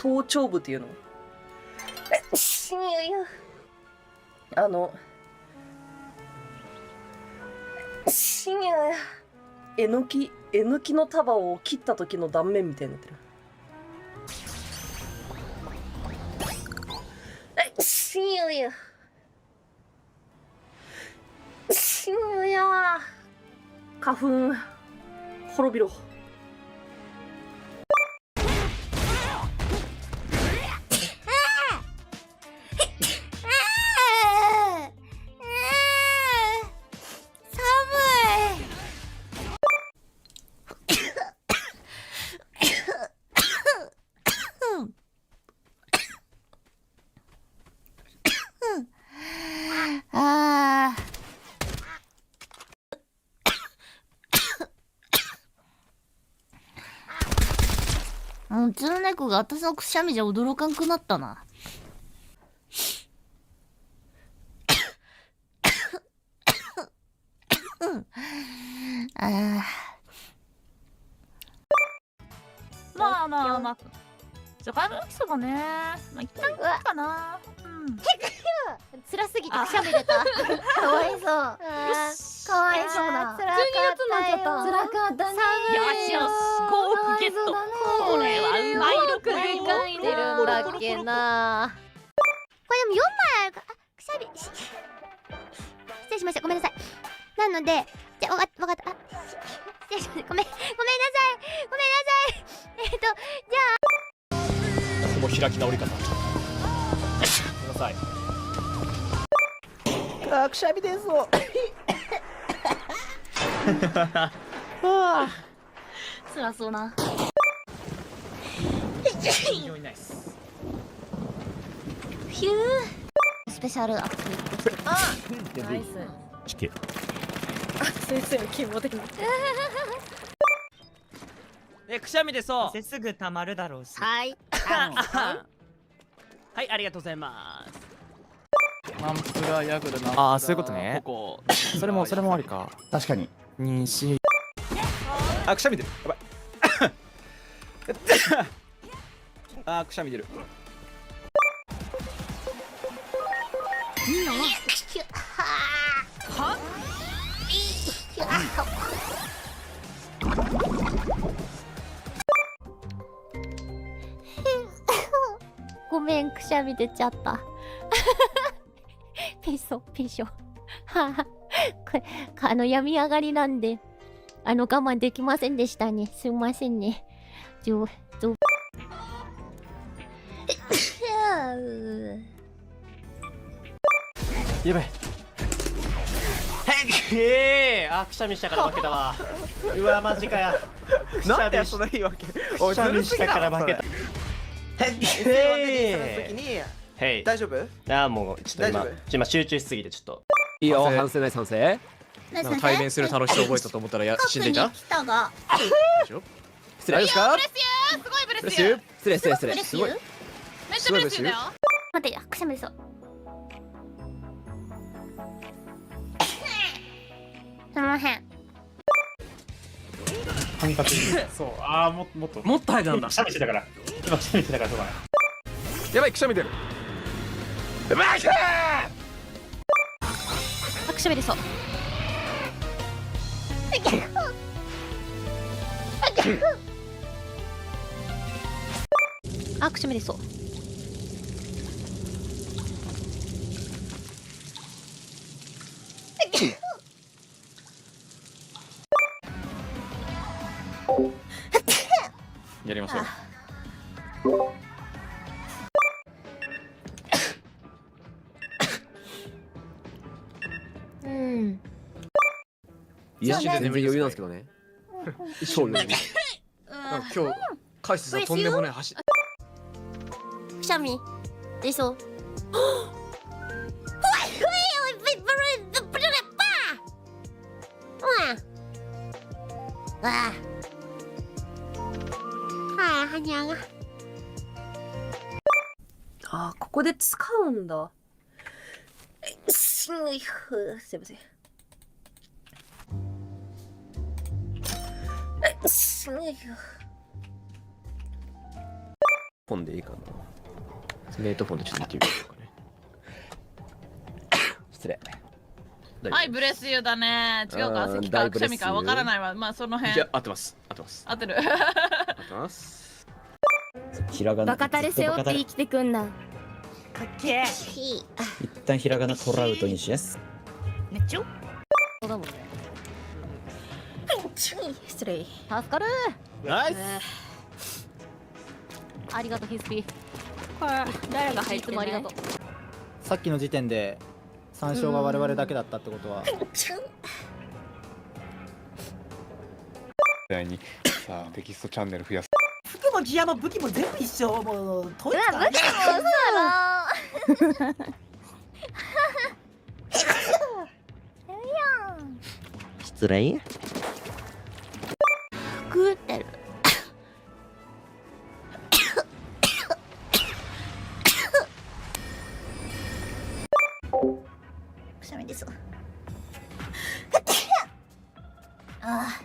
頭頂部っていうのえのきの束を切った時の断面みたいになってる。花粉滅びろ。うちの猫が私のくしゃみじゃ驚かんくなったな。まあまあまあ。じゃがいも焼きそばね。まあ、一旦いいかな。うん。辛すぎてくしゃみ出た。かわいそう。かわいそうだ。辛かったね。よしよし、5億ゲット。これはうまい6で書いてるんだっけな。これでも4枚あるから、くしゃみ。失礼しました。ごめんなさい。なので、じゃあ、わかった。失礼しました。ごめんなさい。じゃあ。もう開き直り方。ごめんなさい。あ、くしゃみ出そう。つらそうな。非常にナイス。ヒュー。スペシャルアップ。ナイス。チケ。先生の希望的な。くしゃみ出そう。すぐ溜まるだろうし。はい。はい、ありがとうございます。ナンプラヤグルな。ああ、そういうことね。こそれもありか。確かに。西。あ、くしゃみ出る。やばい。あ、くしゃみ出る。ごめん、くしゃみ出ちゃった。ペソ。はは。病み上がりなんで、我慢できませんでしたね。すいませんね。やばい。あ、くしゃみしたから負けたわ。うわ、マジかや。なんでそんないいわけ。くしゃみしたから負けた。へい。大丈夫？あ、もうちょっと今集中しすぎてちょっと。いいよ、反省ない賛成。なんか対面する楽しさを覚えたと思ったら死んでいた。来たが。失礼ですか。すごいブレス失礼。すごい。めっちゃブレスだよ。待って、くしゃみ出そう。すみません。感覚。そう、ああ、もっと早くなんだ。くしゃみしてたから。今くしゃみしてたから、そうだね。やばい、くしゃみ出る。くしゃみ出そう。くしゃみ出そう。やりましょう。いや、全然余裕なんですけどね。超余裕。今日カイスさんとんでもない走。くしゃみ出そう。あ、ここで使うんだ。すいません。本でいいかな。スネートフォンでちょっと見てみましょうかね。失礼。はい、ブレスユーだね。違うか、咳かくしゃみかわからないわ。まあその辺。いや、合ってます。合ってます。合ってる。合ってます。ひらがなバカタレ背負って生きてくんな。かっけー。ひ一旦ひらがなトラウトにしやす。ねっちょ。そうだもんね。失礼。助かるナイスありがとうヒスピこれ誰が入いってないつもありがとう。さっきの時点で参照が我々だけだったってことは、第にさあテキストチャンネル増やす。服もギアも武器も全部一緒。もう統一うわ武器もそうだな失礼。食ってるくしゃみですああ